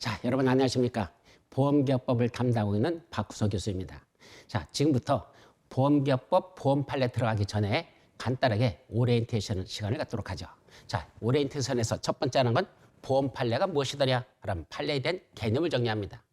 자, 여러분 안녕하십니까? 보험기업법을 담당하고 있는 박구서 교수입니다. 자, 지금부터 보험기업법 보험 판례 들어가기 전에 간단하게 오리엔테이션 시간을 갖도록 하죠. 자, 오리엔테이션에서 첫 번째 하는 건 보험 판례가 무엇이더냐? 라는 판례에 대한 개념을 정리합니다.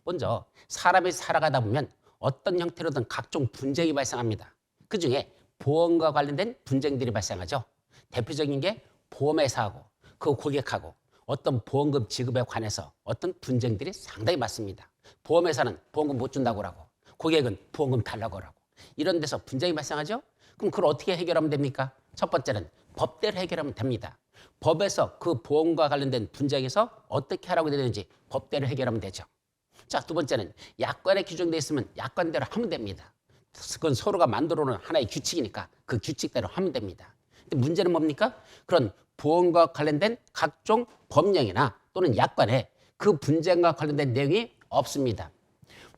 먼저 사람이 살아가다 보면 어떤 형태로든 각종 분쟁이 발생합니다. 그중에 보험과 관련된 분쟁들이 발생하죠. 대표적인 게 보험회사하고 그 고객하고 어떤 보험금 지급에 관해서 어떤 분쟁들이 상당히 많습니다. 보험회사는 보험금 못 준다고 하고 고객은 보험금 달라고 하고 이런 데서 분쟁이 발생하죠. 그럼 그걸 어떻게 해결하면 됩니까? 첫 번째는 법대로 해결하면 됩니다. 법에서 그 보험과 관련된 분쟁에서 어떻게 하라고 되는지 법대로 해결하면 되죠. 자, 두 번째는 약관에 규정되어 있으면 약관대로 하면 됩니다. 그건 서로가 만들어 놓은 하나의 규칙이니까 그 규칙대로 하면 됩니다. 근데 문제는 뭡니까? 그런 보험과 관련된 각종 법령이나 또는 약관에 그 분쟁과 관련된 내용이 없습니다.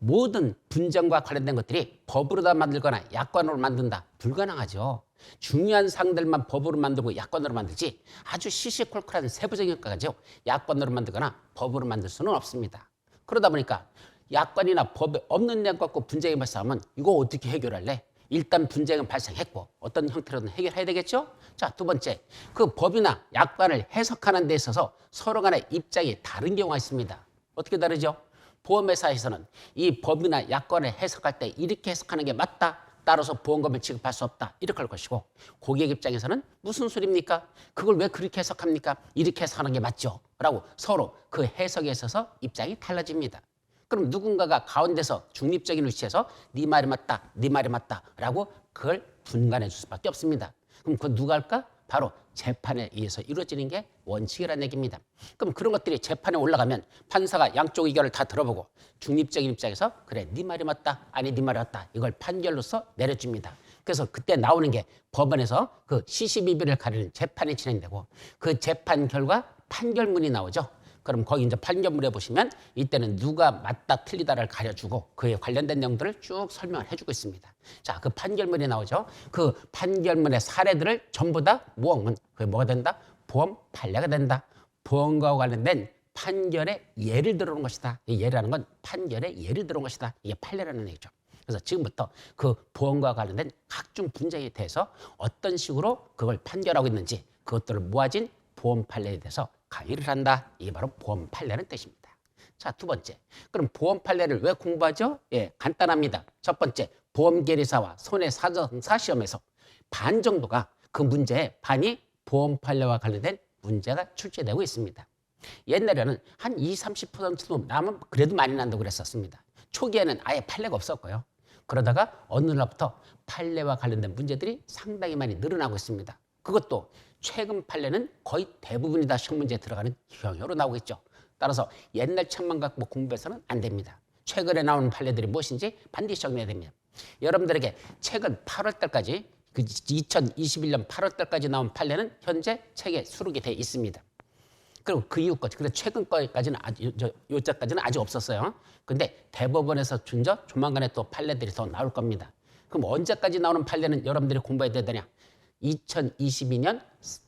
모든 분쟁과 관련된 것들이 법으로 다 만들거나 약관으로 만든다. 불가능하죠. 중요한 사항들만 법으로 만들고 약관으로 만들지 아주 시시콜콜한 세부적인 것까지요 약관으로 만들거나 법으로 만들 수는 없습니다. 그러다 보니까 약관이나 법에 없는 내용 갖고 분쟁이 발생하면 이거 어떻게 해결할래? 일단 분쟁은 발생했고 어떤 형태로든 해결해야 되겠죠? 자, 두 번째, 그 법이나 약관을 해석하는 데 있어서 서로 간의 입장이 다른 경우가 있습니다. 어떻게 다르죠? 보험회사에서는 이 법이나 약관을 해석할 때 이렇게 해석하는 게 맞다. 따라서 보험금을 지급할 수 없다. 이렇게 할 것이고 고객 입장에서는 무슨 소리입니까? 그걸 왜 그렇게 해석합니까? 이렇게 해석하는 게 맞죠. 라고 서로 그 해석에 있어서 입장이 달라집니다. 그럼 누군가가 가운데서 중립적인 위치에서 네 말이 맞다, 네 말이 맞다 라고 그걸 분간해 줄 수밖에 없습니다. 그럼 그건 누가 할까? 바로 재판에 의해서 이루어지는 게 원칙이라는 얘기입니다. 그럼 그런 것들이 재판에 올라가면 판사가 양쪽 의견을 다 들어보고 중립적인 입장에서 그래, 네 말이 맞다, 아니 네 말이 맞다 이걸 판결로서 내려줍니다. 그래서 그때 나오는 게 법원에서 그 시시비비를 가리는 재판이 진행되고 그 재판 결과 판결문이 나오죠. 그럼 거기 이제 판결문에 보시면 이때는 누가 맞다 틀리다를 가려주고 그에 관련된 내용들을 쭉 설명을 해주고 있습니다. 자, 그 판결문이 나오죠. 그 판결문의 사례들을 전부 다 모으면 그게 뭐가 된다? 보험 판례가 된다. 보험과 관련된 판결의 예를 들어온 것이다. 이 예라는 건 판결의 예를 들어온 것이다. 이게 판례라는 얘기죠. 그래서 지금부터 그 보험과 관련된 각종 분쟁에 대해서 어떤 식으로 그걸 판결하고 있는지 그것들을 모아진 보험 판례에 대해서 강의를 한다. 이게 바로 보험 판례라는 뜻입니다. 자, 두 번째. 그럼 보험 판례를 왜 공부하죠? 예, 간단합니다. 첫 번째, 보험계리사와 손해사정사 시험에서 반 정도가 그 문제의 반이 보험 판례와 관련된 문제가 출제되고 있습니다. 옛날에는 한 20-30%도 나면 그래도 많이 난다고 그랬었습니다. 초기에는 아예 판례가 없었고요. 그러다가 어느 날부터 판례와 관련된 문제들이 상당히 많이 늘어나고 있습니다. 그것도 최근 판례는 거의 대부분이 다 시험 문제에 들어가는 형태로 나오고 있죠. 따라서 옛날 책만 갖고 공부해서는 안 됩니다. 최근에 나오는 판례들이 무엇인지 반드시 정리해야 됩니다. 여러분들에게 최근 8월 달까지 그 2021년 8월 달까지 나온 판례는 현재 책에 수록이 되어 있습니다. 그리고 그 이후 거지. 그래서 최근 거까지는 요자까지는 아직 없었어요. 근데 대법원에서 준저 조만간에 또 판례들이 더 나올 겁니다. 그럼 언제까지 나오는 판례는 여러분들이 공부해야 되느냐? 2022년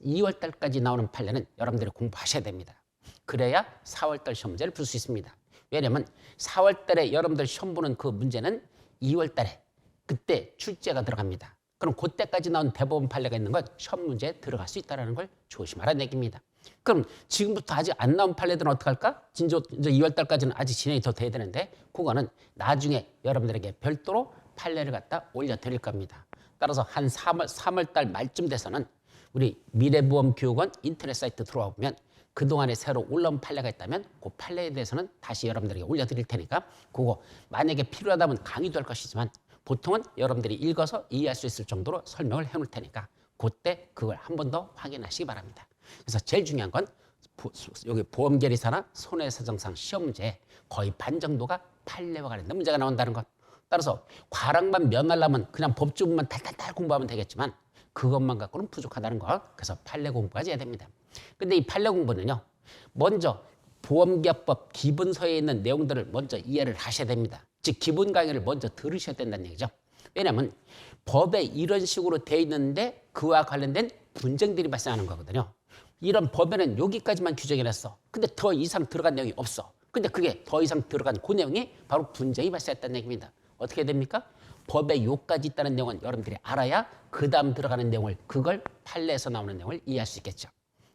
2월 달까지 나오는 판례는 여러분들이 공부하셔야 됩니다. 그래야 4월 달 시험 문제를 풀 수 있습니다. 왜냐하면 4월 달에 여러분들 시험 보는 그 문제는 2월 달에 그때 출제가 들어갑니다. 그럼 그때까지 나온 대법원 판례가 있는 건 시험 문제에 들어갈 수 있다는 걸 조심하라는 얘기입니다. 그럼 지금부터 아직 안 나온 판례들은 어떡할까? 이제 2월 달까지는 아직 진행이 더 돼야 되는데 그거는 나중에 여러분들에게 별도로 판례를 갖다 올려드릴 겁니다. 따라서 한 3월 달 말쯤 돼서는 우리 미래보험교육원 인터넷 사이트 들어와 보면 그동안에 새로 올라온 판례가 있다면 그 판례에 대해서는 다시 여러분들에게 올려드릴 테니까 그거 만약에 필요하다면 강의도 할 것이지만 보통은 여러분들이 읽어서 이해할 수 있을 정도로 설명을 해놓을 테니까 그때 그걸 한 번 더 확인하시기 바랍니다. 그래서 제일 중요한 건 여기 보험계리사나 손해사정상 시험 문제에 거의 반 정도가 판례와 관련된 문제가 나온다는 것. 따라서 과락만 면하려면 그냥 법조문만 달달달 공부하면 되겠지만 그것만 갖고는 부족하다는 거. 그래서 판례 공부까지 해야 됩니다. 근데 이 판례 공부는요. 먼저 보험기업법 기본서에 있는 내용들을 먼저 이해를 하셔야 됩니다. 즉 기본 강의를 먼저 들으셔야 된다는 얘기죠. 왜냐하면 법에 이런 식으로 돼 있는데 그와 관련된 분쟁들이 발생하는 거거든요. 이런 법에는 여기까지만 규정해놨어. 근데 더 이상 들어간 내용이 없어. 근데 그게 더 이상 들어간 그 내용이 바로 분쟁이 발생했다는 얘기입니다. 어떻게 됩니까? 법에 요까지 있다는 내용은 여러분들이 알아야 그 다음 들어가는 내용을 그걸 판례에서 나오는 내용을 이해할 수 있겠죠.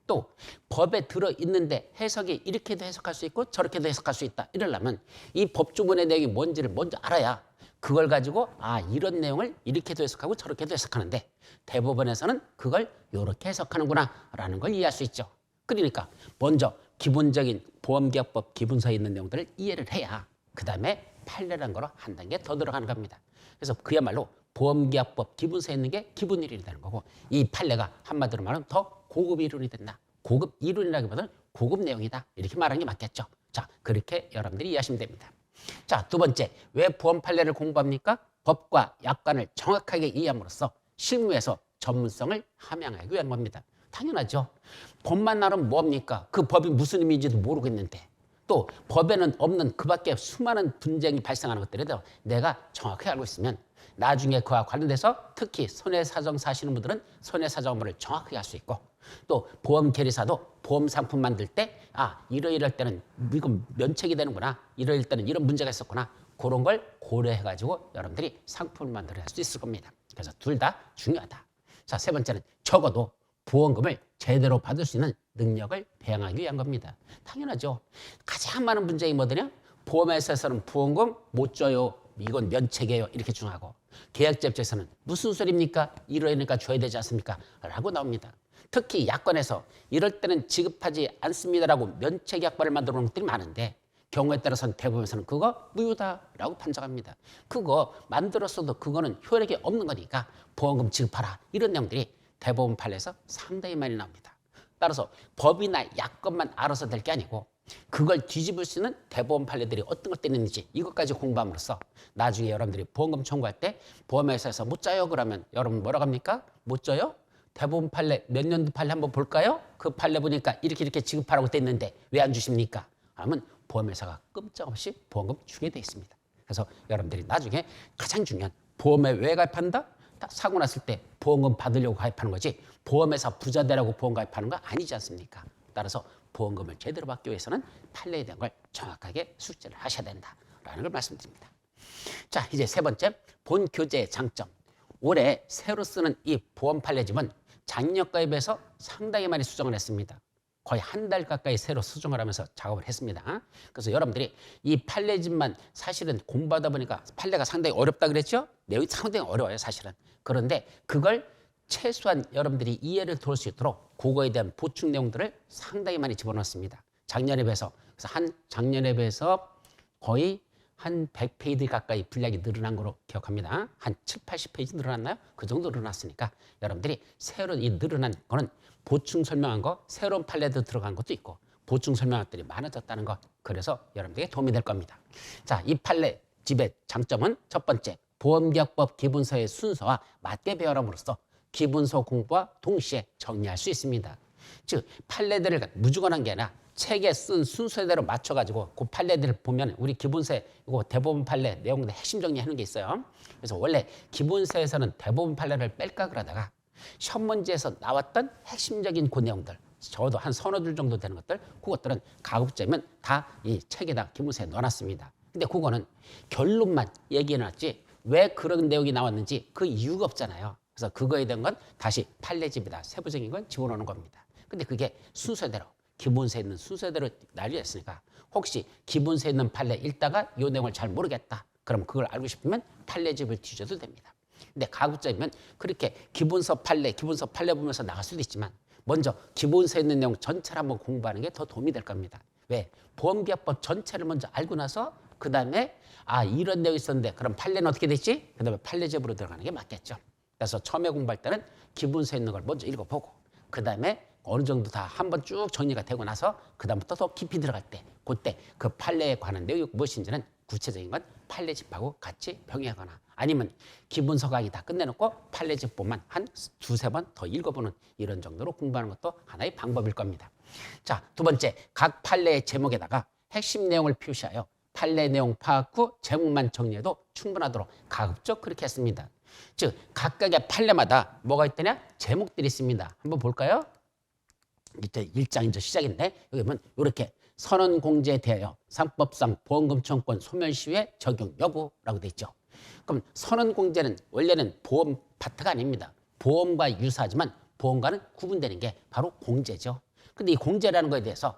또 법에 들어있는데 해석이 이렇게도 해석할 수 있고 저렇게도 해석할 수 있다. 이러려면 이 법조문의 내용이 뭔지를 먼저 알아야 그걸 가지고 이런 내용을 이렇게도 해석하고 저렇게도 해석하는데 대법원에서는 그걸 이렇게 해석하는구나 라는 걸 이해할 수 있죠. 그러니까 먼저 기본적인 보험계약법 기본서에 있는 내용들을 이해를 해야 그 다음에 판례라는 거로 한 단계 더 들어가는 겁니다. 그래서 그야말로 보험계약법 기본서에 있는 게 기본 이론이 되는 거고 이 판례가 한마디로 말하면 더 고급 이론이 된다. 고급 이론이라기보다는 고급 내용이다. 이렇게 말하는 게 맞겠죠. 자, 그렇게 여러분들이 이해하시면 됩니다. 자, 두 번째, 왜 보험 판례를 공부합니까? 법과 약관을 정확하게 이해함으로써 실무에서 전문성을 함양하기 위한 겁니다. 당연하죠. 법만 나오면 뭡니까? 그 법이 무슨 의미인지도 모르겠는데 또 법에는 없는 그 밖에 수많은 분쟁이 발생하는 것들에 대해서 내가 정확하게 알고 있으면 나중에 그와 관련돼서 특히 손해사정 사시는 분들은 손해사정 업무를 정확하게 할 수 있고 또 보험 계리사도 보험 상품 만들 때 이럴 때는 이건 면책이 되는구나. 이럴 때는 이런 문제가 있었구나. 그런 걸 고려해가지고 여러분들이 상품을 만들어낼 수 있을 겁니다. 그래서 둘 다 중요하다. 자, 세 번째는 적어도 보험금을 제대로 받을 수 있는 능력을 배양하기 위한 겁니다. 당연하죠. 가장 많은 분쟁이 뭐더냐? 보험회사에서는 보험금 못 줘요. 이건 면책이에요. 이렇게 주장하고 계약자 입장에서는 무슨 소리입니까? 이러니까 줘야 되지 않습니까? 라고 나옵니다. 특히 약관에서 이럴 때는 지급하지 않습니다라고 면책 약관을 만들어 놓은 것들이 많은데 경우에 따라서는 대법원에서는 그거 무효다라고 판정합니다. 그거 만들었어도 그거는 효력이 없는 거니까 보험금 지급하라. 이런 내용들이 대법원 판례에서 상당히 많이 나옵니다. 따라서 법이나 약관만 알아서 될 게 아니고 그걸 뒤집을 수 있는 대법원 판례들이 어떤 것들이 있는지 이것까지 공부함으로써 나중에 여러분들이 보험금 청구할 때 보험회사에서 못 줘요 그러면 여러분 뭐라고 합니까? 못 줘요? 대법원 판례 몇 년도 판례 한번 볼까요? 그 판례 보니까 이렇게 지급하라고 돼 있는데 왜 안 주십니까? 하면 보험회사가 끔찍없이 보험금 주게 돼 있습니다. 그래서 여러분들이 나중에 가장 중요한 보험에 왜 가입한다? 사고 났을 때 보험금 받으려고 가입하는 거지 보험회사 부자 되라고 보험 가입하는 거 아니지 않습니까? 따라서 보험금을 제대로 받기 위해서는 판례에 대한 걸 정확하게 숙지를 하셔야 된다라는 걸 말씀드립니다. 자, 이제 세 번째 본 교재의 장점. 올해 새로 쓰는 이 보험 판례집은 작년가에 비해서 상당히 많이 수정을 했습니다. 거의 한 달 가까이 새로 수정을 하면서 작업을 했습니다. 그래서 여러분들이 이 판례집만 사실은 공부하다 보니까 판례가 상당히 어렵다 그랬죠? 내용이 상당히 어려워요, 사실은. 그런데 그걸 최소한 여러분들이 이해를 도울 수 있도록 그거에 대한 보충 내용들을 상당히 많이 집어넣었습니다. 작년에 비해서. 그래서 작년에 비해서 거의 한 100페이지 가까이 분량이 늘어난 걸로 기억합니다. 한 7, 80페이지 늘어났나요? 그 정도 늘어났으니까 여러분들이 새로 이 늘어난 거는 보충 설명한 거, 새로운 판례도 들어간 것도 있고 보충 설명한 것들이 많아졌다는 것. 그래서 여러분들에게 도움이 될 겁니다. 자, 이 판례집의 장점은 첫 번째, 보험계약법 기본서의 순서와 맞게 배열함으로써 기본서 공부와 동시에 정리할 수 있습니다. 즉 판례들을 무조건한 게 아니라 책에 쓴 순서대로 맞춰가지고 그 판례들을 보면 우리 기본서에 이거 대법원 판례 내용들 핵심 정리하는 게 있어요. 그래서 원래 기본서에서는 대법원 판례를 뺄까 그러다가 시험 문제에서 나왔던 핵심적인 그 내용들 적어도 한 서너 줄 정도 되는 것들 그것들은 가급적이면 다 이 책에다 기본서에 넣어놨습니다. 근데 그거는 결론만 얘기해놨지 왜 그런 내용이 나왔는지 그 이유가 없잖아요. 그래서 그거에 대한 건 다시 판례집에다 세부적인 건 집어넣는 겁니다. 근데 그게 순서대로 기본서에 있는 순서대로 날려있으니까 혹시 기본서에 있는 판례 읽다가 이 내용을 잘 모르겠다. 그럼 그걸 알고 싶으면 판례집을 뒤져도 됩니다. 근데 가급적이면 그렇게 기본서 판례 보면서 나갈 수도 있지만 먼저 기본서에 있는 내용 전체를 한번 공부하는 게 더 도움이 될 겁니다. 왜? 보험계약법 전체를 먼저 알고 나서 그 다음에 이런 내용이 있었는데 그럼 판례는 어떻게 됐지? 그 다음에 판례집으로 들어가는 게 맞겠죠. 그래서 처음에 공부할 때는 기본서에 있는 걸 먼저 읽어보고 그 다음에 어느 정도 다 한번 쭉 정리가 되고 나서 그 다음부터 더 깊이 들어갈 때 그때 그 판례에 관한 내용이 무엇인지는 구체적인 건 판례집하고 같이 병행하거나 아니면 기본서 강의 다 끝내놓고 판례집보만 한 두세 번 더 읽어보는 이런 정도로 공부하는 것도 하나의 방법일 겁니다. 자, 두 번째, 각 판례의 제목에다가 핵심 내용을 표시하여 판례 내용 파악 후 제목만 정리해도 충분하도록 가급적 그렇게 했습니다. 즉 각각의 판례마다 뭐가 있더냐? 제목들이 있습니다. 한번 볼까요? 이제 1장 이제 시작인데 여기 보면 이렇게 선언 공제에 대하여 상법상 보험금 청구권 소멸 시효의 적용 여부라고 돼 있죠. 그럼 선언 공제는 원래는 보험 파트가 아닙니다. 보험과 유사하지만 보험과는 구분되는 게 바로 공제죠. 근데 이 공제라는 거에 대해서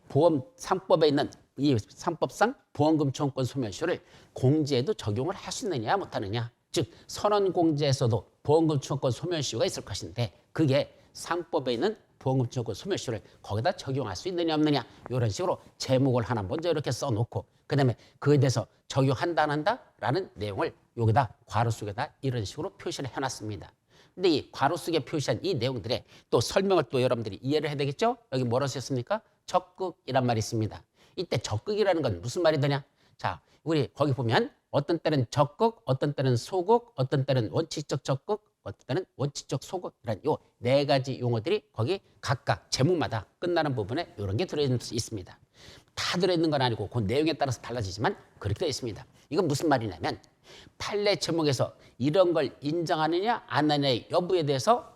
보험 상법에 있는 이 상법상 보험금 청구권 소멸 시효를 공제에도 적용을 할 수 있느냐 못하느냐. 즉 선언 공제에서도 보험금 청구권 소멸 시효가 있을 것인데 그게 상법에 있는 보험금 청구권 소멸 시효를 거기다 적용할 수 있느냐 없느냐 이런 식으로 제목을 하나 먼저 이렇게 써놓고 그다음에 그에 대해서 적용한다 안 한다라는 내용을 여기다 괄호 속에다 이런 식으로 표시를 해놨습니다. 근데 이 괄호 속에 표시한 이 내용들의 또 설명을 또 여러분들이 이해를 해야 되겠죠? 여기 뭐라고 쓰셨습니까? 적극이란 말이 있습니다. 이때 적극이라는 건 무슨 말이 되냐? 자, 우리 거기 보면 어떤 때는 적극, 어떤 때는 소극, 어떤 때는 원칙적 적극, 어떤 때는 원칙적 소극이라는 요 네 가지 용어들이 거기 각각 제목마다 끝나는 부분에 이런 게 들어있습니다. 다 들어있는 건 아니고 그 내용에 따라서 달라지지만 그렇게 되어 있습니다. 이건 무슨 말이냐면 판례 제목에서 이런 걸 인정하느냐 안 하느냐의 여부에 대해서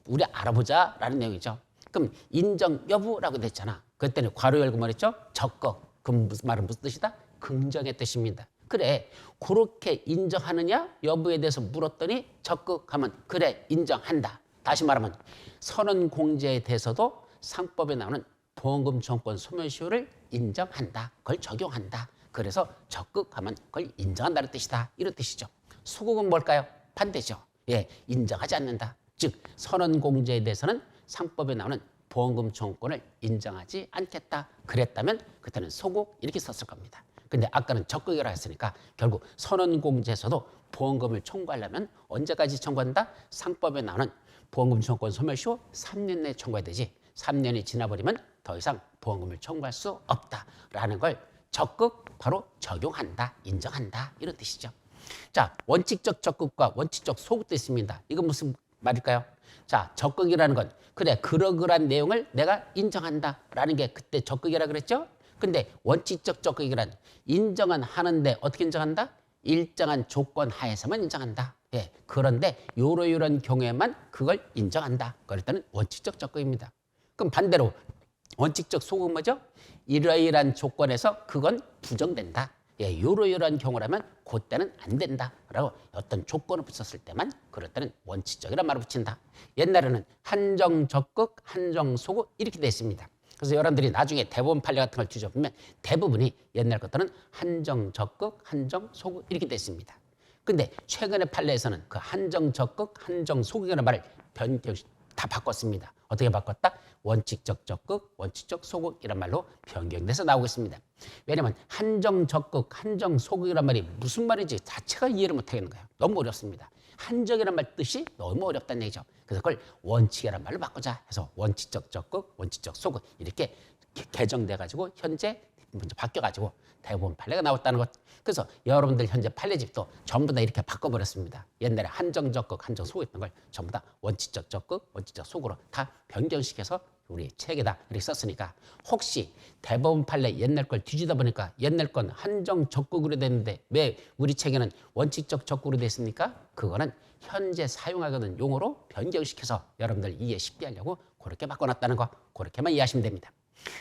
우리 알아보자라는 내용이죠. 그럼 인정 여부라고 됐잖아. 그때는 괄호 열고 말했죠. 적극. 그럼 무슨 말은 무슨 뜻이다? 긍정의 뜻입니다. 그래 그렇게 인정하느냐 여부에 대해서 물었더니 적극하면 그래 인정한다. 다시 말하면 선언 공제에 대해서도 상법에 나오는 보험금 청구권 소멸 시효를 인정한다. 그걸 적용한다. 그래서 적극하면 그걸 인정한다는 뜻이다. 이런 뜻이죠. 소극은 뭘까요? 반대죠. 예, 인정하지 않는다. 즉 선언 공제에 대해서는 상법에 나오는 보험금 청구권을 인정하지 않겠다. 그랬다면 그때는 소극 이렇게 썼을 겁니다. 근데 아까는 적극이라 했으니까 결국 선언 공제에서도 보험금을 청구하려면 언제까지 청구한다? 상법에 나오는 보험금 청구권 소멸시효 3년 내에 청구해야 되지. 3년이 지나버리면 더 이상 보험금을 청구할 수 없다라는 걸 적극 바로 적용한다, 인정한다 이런 뜻이죠. 자, 원칙적 적극과 원칙적 소극도 있습니다. 이건 무슨 말일까요? 자, 적극이라는 건 그래 그러그러한 내용을 내가 인정한다라는 게 그때 적극이라 그랬죠? 근데 원칙적 적극이란 인정은 하는데 어떻게 인정한다? 일정한 조건 하에서만 인정한다. 예, 그런데 요런 경우에만 그걸 인정한다. 그럴 때는 원칙적 적극입니다. 그럼 반대로 원칙적 소극은 뭐죠? 이러이러한 조건에서 그건 부정된다. 예, 요러요러한 경우라면 그때는 안 된다라고 어떤 조건을 붙였을 때만 그럴 때는 원칙적이란 말을 붙인다. 옛날에는 한정 적극, 한정 소극 이렇게 돼 있습니다. 그래서 여러분들이 나중에 대법원 판례 같은 걸 뒤져보면 대부분이 옛날 것들은 한정 적극, 한정 소극 이렇게 돼 있습니다. 근데 최근의 판례에서는 그 한정 적극, 한정 소극이라는 말을 다 바꿨습니다. 어떻게 바꿨다? 원칙적 적극, 원칙적 소극 이란 말로 변경돼서 나오고 있습니다. 왜냐하면 한정 적극, 한정 소극이란 말이 무슨 말인지 자체가 이해를 못하겠는 거예요. 너무 어렵습니다. 한정이란 말 뜻이 너무 어렵다는 얘기죠. 그래서 그걸 원칙이란 말로 바꾸자 해서 원칙적 적극, 원칙적 소극 이렇게 개정돼가지고 현재 먼저 바뀌어가지고 대법원 판례가 나왔다는 것. 그래서 여러분들 현재 판례집도 전부 다 이렇게 바꿔버렸습니다. 옛날에 한정 적극, 한정 소극 있던 걸 전부 다 원칙적 적극, 원칙적 소극으로 다 변경시켜서 우리 책에다 이렇게 썼으니까 혹시 대법원 판례 옛날 걸 뒤지다 보니까 옛날 건 한정 적극으로 됐는데 왜 우리 책에는 원칙적 적극으로 됐습니까? 그거는 현재 사용하거든 용어로 변경시켜서 여러분들 이해 쉽게 하려고 그렇게 바꿔놨다는 거 그렇게만 이해하시면 됩니다.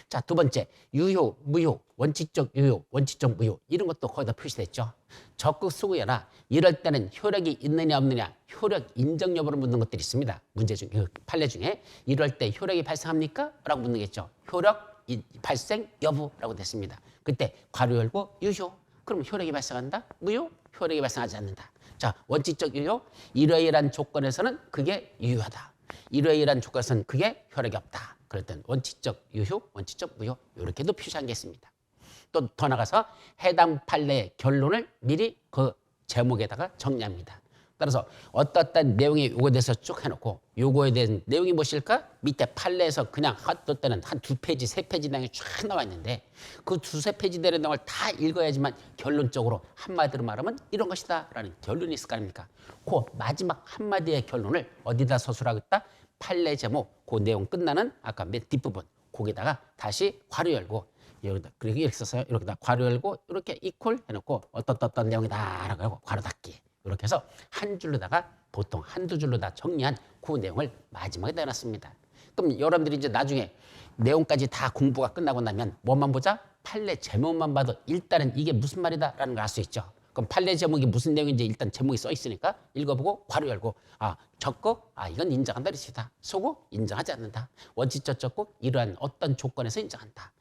자, 두 번째, 유효, 무효, 원칙적 유효, 원칙적 무효 이런 것도 거기다 표시됐죠. 적극 수구여나 이럴 때는 효력이 있느냐 없느냐 효력 인정 여부를 묻는 것들이 있습니다. 문제 중, 판례 중에 이럴 때 효력이 발생합니까? 라고 묻는 게 있죠. 효력 발생 여부라고 됐습니다. 그때 괄호 열고 유효, 그럼 효력이 발생한다? 무효? 효력이 발생하지 않는다. 자, 원칙적 유효, 이러이러한 조건에서는 그게 유효하다. 이러이러한 조건에서는 그게 효력이 없다. 그럴 땐 원칙적 유효, 원칙적 무효 이렇게도 표시한 게 있습니다. 또 더 나가서 해당 판례의 결론을 미리 그 제목에다가 정리합니다. 따라서 어떤 내용이 요거에 대해서 쭉 해놓고 요거에 대한 내용이 무엇일까? 밑에 판례에서 그냥 어떤 때는 한 2페이지, 3페이지 내용이 쫙 나와 있는데 그 2-3페이지 되는 내용을 다 읽어야지만 결론적으로 한마디로 말하면 이런 것이다 라는 결론이 있을 거 아닙니까? 그 마지막 한마디의 결론을 어디다 서술하겠다? 판례 제목, 그 내용 끝나는 아까 맨 뒷부분 거기다가 다시 괄호 열고 여기다 그리고 이렇게 써서 이렇게다 괄호 열고 이렇게 이퀄 해놓고 어떤 내용이다라고 하고 괄호 닫기 이렇게 해서 한 줄로다가 보통 한두 줄로 다 정리한 그 내용을 마지막에 내놨습니다. 그럼 여러분들이 이제 나중에 내용까지 다 공부가 끝나고 나면 뭐만 보자? 판례 제목만 봐도 일단은 이게 무슨 말이다라는 걸 알 수 있죠. 그럼 판례 제목이 무슨 내용인지 일단 제목이 써 있으니까 읽어보고 괄호 열고 적고 이건 인정한다 이렇다. 소고 인정하지 않는다. 원칙적 적고 이러한 어떤 조건에서 인정한다.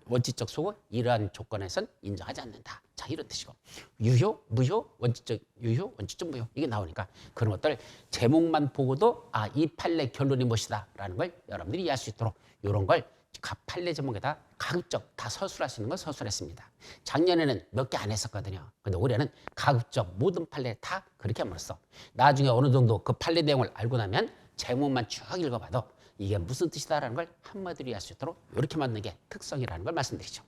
원칙적 소고 이러한 조건에선 인정하지 않는다. 자 이런 뜻이고 유효, 무효, 원칙적 유효, 원칙적 무효 이게 나오니까 그런 것들 제목만 보고도 이 판례 결론이 무엇이다 라는 걸 여러분들이 이해할 수 있도록 이런 걸 각 판례 제목에다 가급적 다 서술할 수 있는 걸 서술했습니다. 작년에는 몇 개 안 했었거든요. 근데 올해는 가급적 모든 판례 다 그렇게 함으로써 나중에 어느 정도 그 판례 내용을 알고 나면 제목만 쭉 읽어봐도 이게 무슨 뜻이다라는 걸 한마디로 이해할 수 있도록 이렇게 만드는 게 특성이라는 걸 말씀드리죠.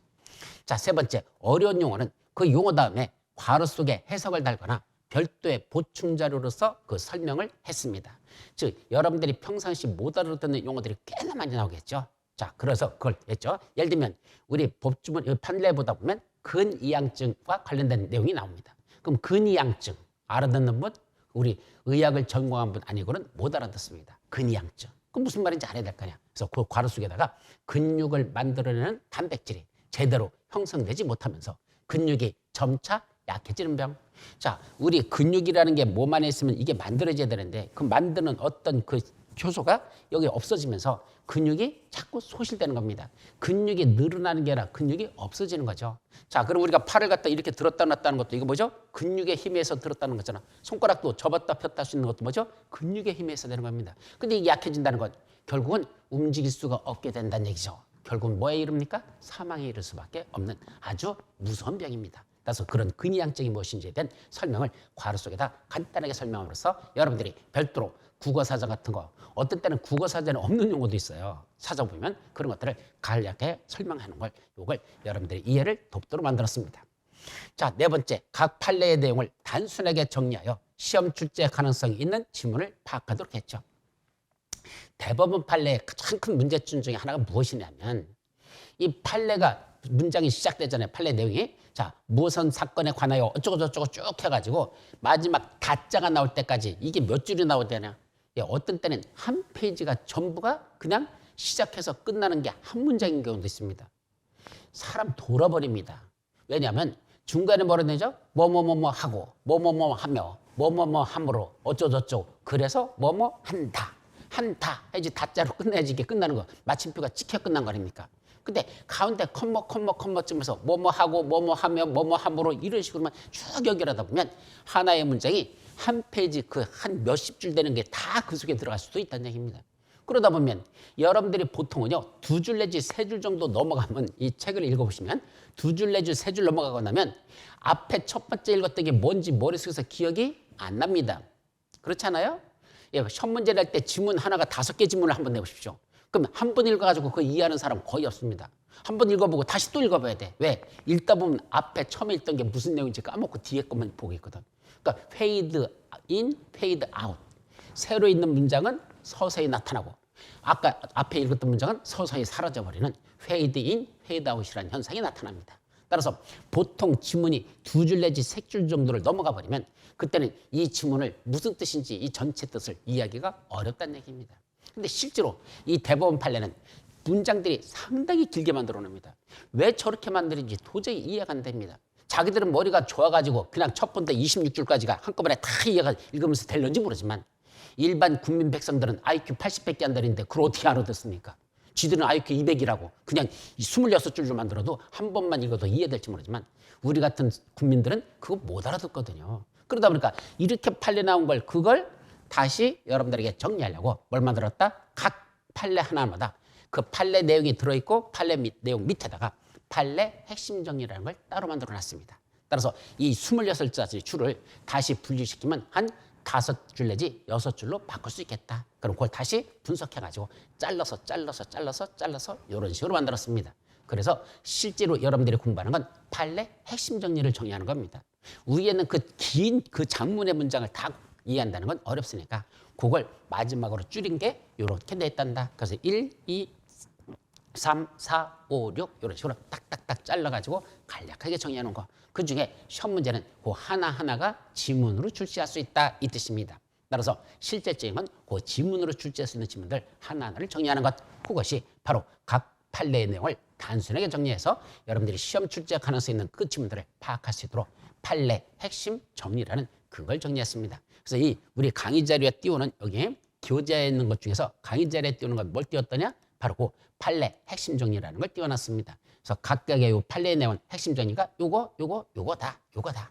자, 세 번째 어려운 용어는 그 용어 다음에 괄호 속에 해석을 달거나 별도의 보충 자료로서 그 설명을 했습니다. 즉 여러분들이 평상시 못 알아듣는 용어들이 꽤나 많이 나오겠죠. 자, 그래서 그걸 했죠. 예를 들면 우리 법주문 판례 보다 보면 근이양증과 관련된 내용이 나옵니다. 그럼 근이양증 알아듣는 분, 우리 의학을 전공한 분 아니고는 못 알아듣습니다. 근이양증. 그럼 무슨 말인지 알아야 될 거 아니야. 그래서 그 괄호 속에다가 근육을 만들어내는 단백질이 제대로 형성되지 못하면서 근육이 점차 약해지는 병. 자, 우리 근육이라는 게 몸 안에 있으면 이게 만들어져야 되는데 그 만드는 어떤 그 효소가 여기 없어지면서 근육이 자꾸 소실되는 겁니다. 근육이 늘어나는 게 아니라 근육이 없어지는 거죠. 자, 그럼 우리가 팔을 갖다 이렇게 들었다 놨다는 것도 이거 뭐죠? 근육의 힘에서 들었다는 거잖아. 손가락도 접었다 폈다 할 수 있는 것도 뭐죠? 근육의 힘에서 되는 겁니다. 근데 이게 약해진다는 건 결국은 움직일 수가 없게 된다는 얘기죠. 결국은 뭐에 이릅니까? 사망에 이를 수밖에 없는 아주 무서운 병입니다. 그래서 그런 근이양증이 무엇인지에 대한 설명을 괄호 속에다 간단하게 설명함으로써 여러분들이 별도로 국어사전 같은 거 어떤 때는 국어사전에 없는 용어도 있어요. 찾아보면 그런 것들을 간략하게 설명하는 걸 이걸 여러분들이 이해를 돕도록 만들었습니다. 자, 네 번째 각 판례의 내용을 단순하게 정리하여 시험 출제 가능성이 있는 지문을 파악하도록 했죠. 대법원 판례의 가장 큰 문제점 중에 하나가 무엇이냐면 이 판례가 문장이 시작되잖아요. 판례 내용이. 자, 무슨 사건에 관하여 어쩌고저쩌고 쭉 해가지고 마지막 다자가 나올 때까지 이게 몇 줄이 나오잖아요. 어떤 때는 한 페이지가 전부가 그냥 시작해서 끝나는 게 한 문장인 경우도 있습니다. 사람 돌아버립니다. 왜냐하면 중간에 뭐라 되죠? 뭐뭐뭐뭐 하고 뭐뭐뭐 하며 뭐뭐뭐 함으로 어쩌고저쩌고 그래서 뭐뭐 한다. 한다 해야지 다자로 끝내야지 이게 끝나는 거. 마침표가 찍혀 끝난 거 아닙니까? 근데 가운데 컴머쯤에서 뭐뭐 하고 뭐뭐 하며 뭐뭐 함으로 이런 식으로만 쭉 연결하다 보면 하나의 문장이 한 페이지 그 한 몇십 줄 되는 게 다 그 속에 들어갈 수도 있다는 얘기입니다. 그러다 보면 여러분들이 보통은요 2줄 내지 3줄 정도 넘어가면 이 책을 읽어보시면 2줄 내지 3줄 넘어가고 나면 앞에 첫 번째 읽었던 게 뭔지 머릿속에서 기억이 안 납니다. 그렇잖아요? 시험 문제 낼 때 지문 하나가 5개 지문을 한번 내보십시오. 그럼 한 번 읽어가지고 그거 이해하는 사람 거의 없습니다. 한 번 읽어보고 다시 또 읽어봐야 돼. 왜? 읽다 보면 앞에 처음에 읽던 게 무슨 내용인지 까먹고 뒤에 것만 보고 있거든. 그러니까 fade in, fade out. 새로 있는 문장은 서서히 나타나고 아까 앞에 읽었던 문장은 서서히 사라져버리는 fade in, fade out이라는 현상이 나타납니다. 따라서 보통 지문이 2줄 내지 3줄 정도를 넘어가 버리면 그때는 이 지문을 무슨 뜻인지 이 전체 뜻을 이해하기가 어렵다는 얘기입니다. 근데 실제로 이 대법원 판례는 문장들이 상당히 길게 만들어 놉니다. 왜 저렇게 만드는지 도저히 이해가 안 됩니다. 자기들은 머리가 좋아가지고 그냥 첫 번째 26줄까지가 한꺼번에 다 이해가 읽으면서 될는지 모르지만 일반 국민 백성들은 IQ 80밖에 안 되는데 그걸 어떻게 알아듣습니까? 쥐들은 IQ 200이라고 그냥 26줄로 만들어도 한 번만 읽어도 이해될지 모르지만 우리 같은 국민들은 그거 못 알아듣거든요. 그러다 보니까 이렇게 판례 나온 걸 그걸 다시 여러분들에게 정리하려고 뭘 만들었다? 각 판례 하나마다 그 판례 내용이 들어있고 판례 내용 밑에다가 판례 핵심 정리라는 걸 따로 만들어 놨습니다. 따라서 이 26자리 줄을 다시 분리시키면 한 5줄 내지 6줄로 바꿀 수 있겠다. 그럼 그걸 다시 분석해가지고 잘라서 이런 식으로 만들었습니다. 그래서 실제로 여러분들이 공부하는 건 판례 핵심 정리를 정의하는 겁니다. 위에는 그 긴 그 장문의 문장을 다 이해한다는 건 어렵으니까 그걸 마지막으로 줄인 게 이렇게 돼 있단다. 그래서 1, 2, 3, 4, 5, 6 이런 식으로 딱딱딱 잘라가지고 간략하게 정의하는 거. 그중에 시험 문제는 그 하나하나가 지문으로 출제할 수 있다 이 뜻입니다. 따라서 실제적인 건 그 지문으로 출제할 수 있는 지문들 하나하나를 정의하는 것. 그것이 바로 각 판례의 내용을 단순하게 정리해서 여러분들이 시험 출제 가능성이 있는 그 지문들을 파악할 수 있도록 판례 핵심 정리라는 그걸 정리했습니다. 그래서 이 우리 강의 자료에 띄우는 여기 교재에 있는 것 중에서 강의 자료에 띄우는 건 뭘 띄웠더냐? 바로 그 판례 핵심 정리라는 걸 띄워놨습니다. 그래서 각각의 요 판례의 내용은 핵심 정리가 요거다.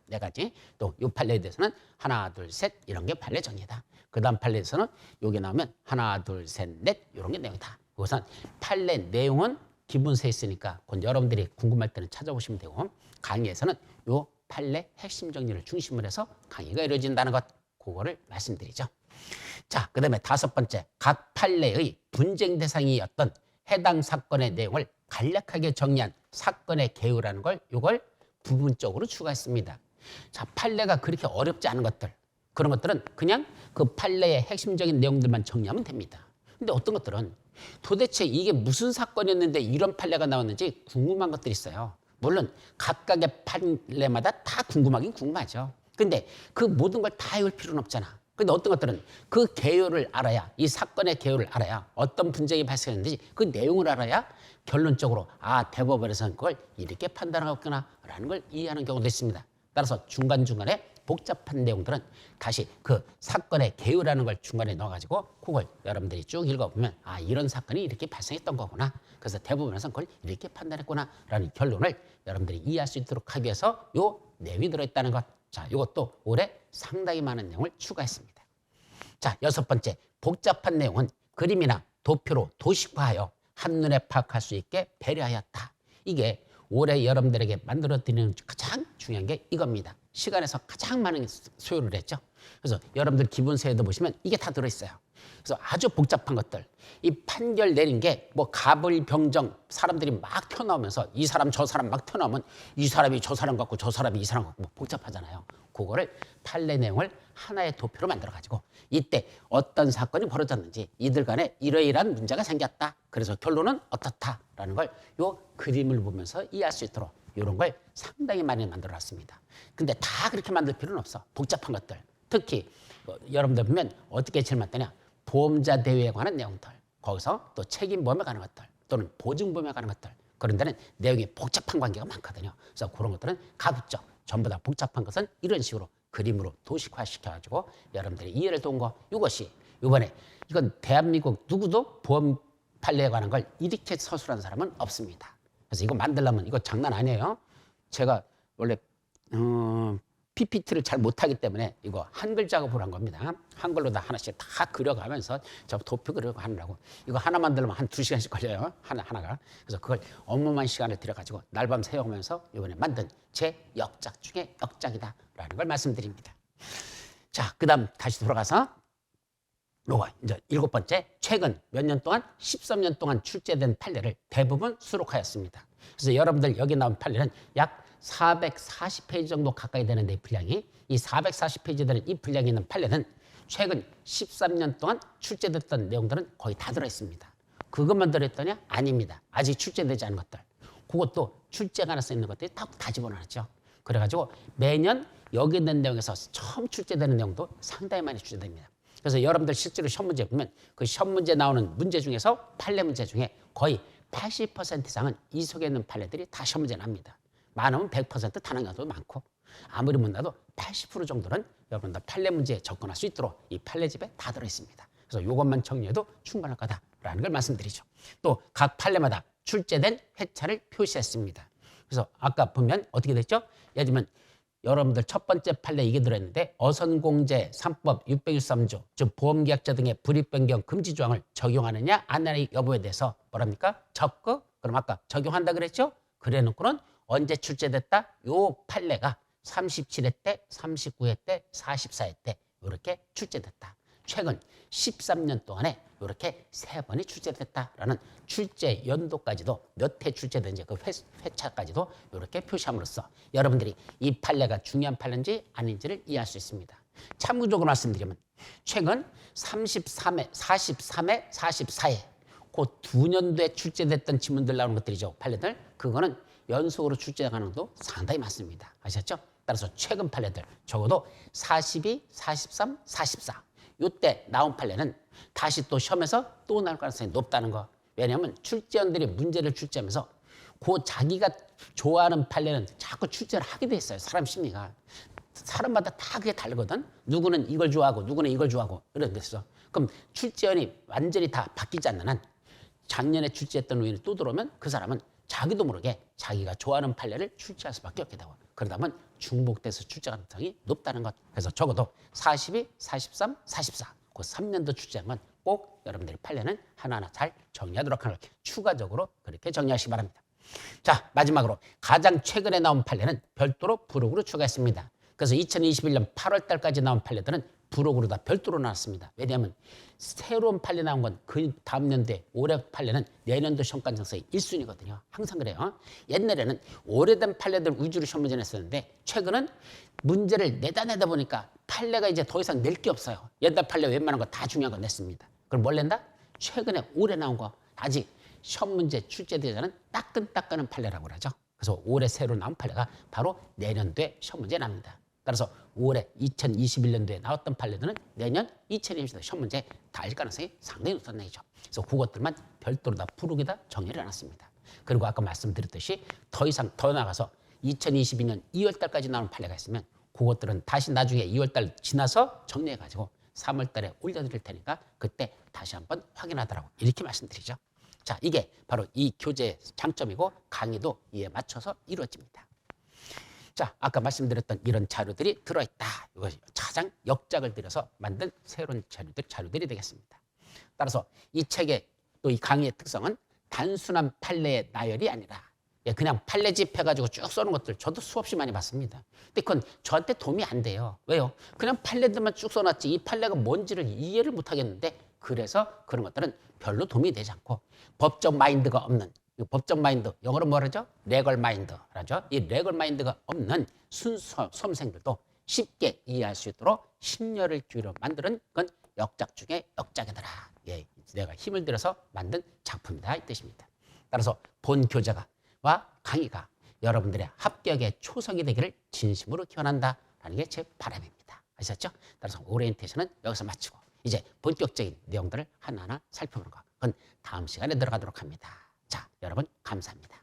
네 가지. 또 요 판례에 대해서는 하나, 둘, 셋 이런 게 판례 정리다. 그 다음 판례에서는 요게 나오면 하나, 둘, 셋, 넷 이런 게 내용이다. 그것은 판례 내용은 기본서에 있으니까 곧 여러분들이 궁금할 때는 찾아보시면 되고 강의에서는 요 판례 핵심 정리를 중심으로 해서 강의가 이루어진다는 것 그거를 말씀드리죠. 자, 그 다음에 다섯 번째, 각 판례의 분쟁 대상이었던 해당 사건의 내용을 간략하게 정리한 사건의 개요라는 걸 이걸 부분적으로 추가했습니다. 자, 판례가 그렇게 어렵지 않은 것들 그런 것들은 그냥 그 판례의 핵심적인 내용들만 정리하면 됩니다. 근데 어떤 것들은 도대체 이게 무슨 사건이었는데 이런 판례가 나왔는지 궁금한 것들이 있어요. 물론 각각의 판례마다 다 궁금하긴 궁금하죠. 근데 그 모든 걸 다 외울 필요는 없잖아. 근데 어떤 것들은 그 개요를 알아야 이 사건의 개요를 알아야 어떤 분쟁이 발생했는지 그 내용을 알아야 결론적으로 아 대법원에서는 그걸 이렇게 판단하겠구나 라는 걸 이해하는 경우도 있습니다. 따라서 중간중간에 복잡한 내용들은 다시 그 사건의 개요라는 걸 중간에 넣어가지고 그걸 여러분들이 쭉 읽어보면 아 이런 사건이 이렇게 발생했던 거구나. 그래서 대법원에서는 그걸 이렇게 판단했구나 라는 결론을 여러분들이 이해할 수 있도록 하기 위해서 요 내용이 들어있다는 것. 자, 이것도 올해 상당히 많은 내용을 추가했습니다. 자, 여섯 번째, 복잡한 내용은 그림이나 도표로 도식화하여 한눈에 파악할 수 있게 배려하였다. 이게 올해 여러분들에게 만들어드리는 가장 중요한 게 이겁니다. 시간에서 가장 많은 소요를 했죠. 그래서 여러분들 기본서에도 보시면 이게 다 들어있어요. 그래서 아주 복잡한 것들, 이 판결 내린 게 뭐 가불병정 사람들이 막 튀어나오면서 이 사람 저 사람 막 튀어나오면 이 사람이 저 사람 같고 저 사람이 이 사람 같고 뭐 복잡하잖아요. 그거를 판례 내용을 하나의 도표로 만들어가지고 이때 어떤 사건이 벌어졌는지 이들 간에 이러이러한 문제가 생겼다. 그래서 결론은 어떻다라는 걸 요 그림을 보면서 이해할 수 있도록 이런 걸 상당히 많이 만들어놨습니다. 근데 다 그렇게 만들 필요는 없어. 복잡한 것들. 특히 여러분들 보면 어떻게 제일 많다냐. 보험자 대위에 관한 내용들. 거기서 또 책임보험에 관한 것들. 또는 보증보험에 관한 것들. 그런 데는 내용이 복잡한 관계가 많거든요. 그래서 그런 것들은 가급적 전부 다 복잡한 것은 이런 식으로 그림으로 도식화시켜가지고 여러분들이 이해를 도운 거. 이것이 이번에 이건 대한민국 누구도 보험 판례에 관한 걸 이렇게 서술한 사람은 없습니다. 그래서 이거 만들려면 이거 장난 아니에요. 제가 원래 PPT를 잘 못하기 때문에 이거 한글 작업을 한 겁니다. 한글로 다 하나씩 다 그려가면서 저 도표 그리고 하느라고 이거 하나 만들려면 한 2시간씩 걸려요. 하나가. 그래서 그걸 어마어마한 시간을 들여가지고 날밤 새우면서 이번에 만든 제 역작 중에 역작이다라는 걸 말씀드립니다. 자, 그 다음 다시 돌아가서 요거 이제 일곱 번째, 최근 몇 년 동안 13년 동안 출제된 판례를 대부분 수록하였습니다. 그래서 여러분들 여기 나온 판례는 약 440페이지 정도 가까이 되는데 분량이 이 440페이지 되는 이 분량이 있는 판례는 최근 13년 동안 출제됐던 내용들은 거의 다 들어있습니다. 그것만 들어있더냐? 아닙니다. 아직 출제되지 않은 것들. 그것도 출제가 하나 쓰이는 것들이 다 집어넣었죠. 그래가지고 매년 여기 있는 내용에서 처음 출제되는 내용도 상당히 많이 출제됩니다. 그래서 여러분들 실제로 시험 문제 보면 그 시험 문제 나오는 문제 중에서 판례 문제 중에 거의 80% 이상은 이 속에 있는 판례들이 다 시험 문제 납니다. 많으면 100% 타는 경우도 많고 아무리 못 나도 80% 정도는 여러분들 판례 문제에 접근할 수 있도록 이 판례집에 다 들어있습니다. 그래서 이것만 정리해도 충분할 거다라는 걸 말씀드리죠. 또 각 판례마다 출제된 회차를 표시했습니다. 그래서 아까 보면 어떻게 됐죠? 예를 들면 여러분들 첫 번째 판례 이게 들어있는데 어선공제 3법 613조 즉 보험계약자 등의 불이익변경 금지 조항을 적용하느냐 안 하느냐 여부에 대해서 뭐랍니까? 적극? 그럼 아까 적용한다 그랬죠? 그래 놓고는 언제 출제됐다? 요 판례가 37회 때, 39회 때, 44회 때 이렇게 출제됐다. 최근 13년 동안에 이렇게 3번이 출제됐다라는 출제 연도까지도 몇 회 출제된지 그 회차까지도 이렇게 표시함으로써 여러분들이 이 판례가 중요한 판례인지 아닌지를 이해할 수 있습니다. 참고적으로 말씀드리면 최근 33회, 43회, 44회 그 두 년도에 출제됐던 지문들 나오는 것들이죠. 판례들. 그거는 연속으로 출제 가능도 상당히 많습니다. 아셨죠? 따라서 최근 판례들 적어도 42, 43, 44 이때 나온 판례는 다시 또 시험에서 또 나올 가능성이 높다는 거. 왜냐하면 출제원들이 문제를 출제하면서 그 자기가 좋아하는 판례는 자꾸 출제를 하게 돼 있어요. 사람 심리가. 사람마다 다 그게 다르거든. 누구는 이걸 좋아하고 누구는 이걸 좋아하고 이런 데서. 그럼 출제원이 완전히 다 바뀌지 않는 한 작년에 출제했던 의원이 또 들어오면 그 사람은 자기도 모르게 자기가 좋아하는 판례를 출제할 수밖에 없게 되고 그러다 보면 중복돼서 출제 가능성이 높다는 것. 그래서 적어도 42, 43, 44 그 3년도 출제한 건 꼭 여러분들이 판례는 하나하나 잘 정리하도록 하는 걸 추가적으로 그렇게 정리하시기 바랍니다. 자, 마지막으로 가장 최근에 나온 판례는 별도로 부록으로 추가했습니다. 그래서 2021년 8월 달까지 나온 판례들은 부록으로 다 별도로 나왔습니다. 왜냐하면 새로운 판례 나온 건 그 다음 연도에 올해 판례는 내년도 시험관정서의 1순위거든요. 항상 그래요. 옛날에는 오래된 판례들 위주로 시험 문제 냈었는데 최근은 문제를 내다 보니까 판례가 이제 더 이상 낼 게 없어요. 옛날 판례 웬만한 거 다 중요한 거 냈습니다. 그럼 뭘 낸다? 최근에 올해 나온 거 아직 시험 문제 출제되지 않은 따끈따끈한 판례라고 그러죠. 그래서 올해 새로 나온 판례가 바로 내년도에 시험 문제 납니다. 따라서 올해 2021년도에 나왔던 판례들은 내년 2020년도 시험 문제 다일 가능성이 상당히 높다는 얘기죠. 그래서 그것들만 별도로 다 부록에다 정리를 해놨습니다. 그리고 아까 말씀드렸듯이 더 이상 더 나가서 2022년 2월 달까지 나오는 판례가 있으면 그것들은 다시 나중에 2월 달 지나서 정리해가지고 3월 달에 올려드릴 테니까 그때 다시 한번 확인하더라고 이렇게 말씀드리죠. 자, 이게 바로 이 교재의 장점이고 강의도 이에 맞춰서 이루어집니다. 자, 아까 말씀드렸던 이런 자료들이 들어있다. 이것이 가장 역작을 들여서 만든 새로운 자료들이 되겠습니다. 따라서 이 책의 또 이 강의의 특성은 단순한 판례의 나열이 아니라 그냥 판례집 해가지고 쭉 써놓은 것들 저도 수없이 많이 봤습니다. 근데 그건 저한테 도움이 안 돼요. 왜요? 그냥 판례들만 쭉 써놨지 이 판례가 뭔지를 이해를 못 하겠는데 그래서 그런 것들은 별로 도움이 되지 않고 법적 마인드가 없는 법적 마인드, 영어로 뭐라죠? 레걸 마인드라죠. 이 레걸 마인드가 없는 순수 수험생들도 쉽게 이해할 수 있도록 심려를 기울여 만드는 건 역작 중에 역작이더라. 예, 내가 힘을 들여서 만든 작품이다 이 뜻입니다. 따라서 본 교재와 강의가 여러분들의 합격의 초석이 되기를 진심으로 기원한다라는 게 제 바람입니다. 아셨죠? 따라서 오리엔테이션은 여기서 마치고 이제 본격적인 내용들을 하나하나 살펴보는 거. 그건 다음 시간에 들어가도록 합니다. 자, 여러분 감사합니다.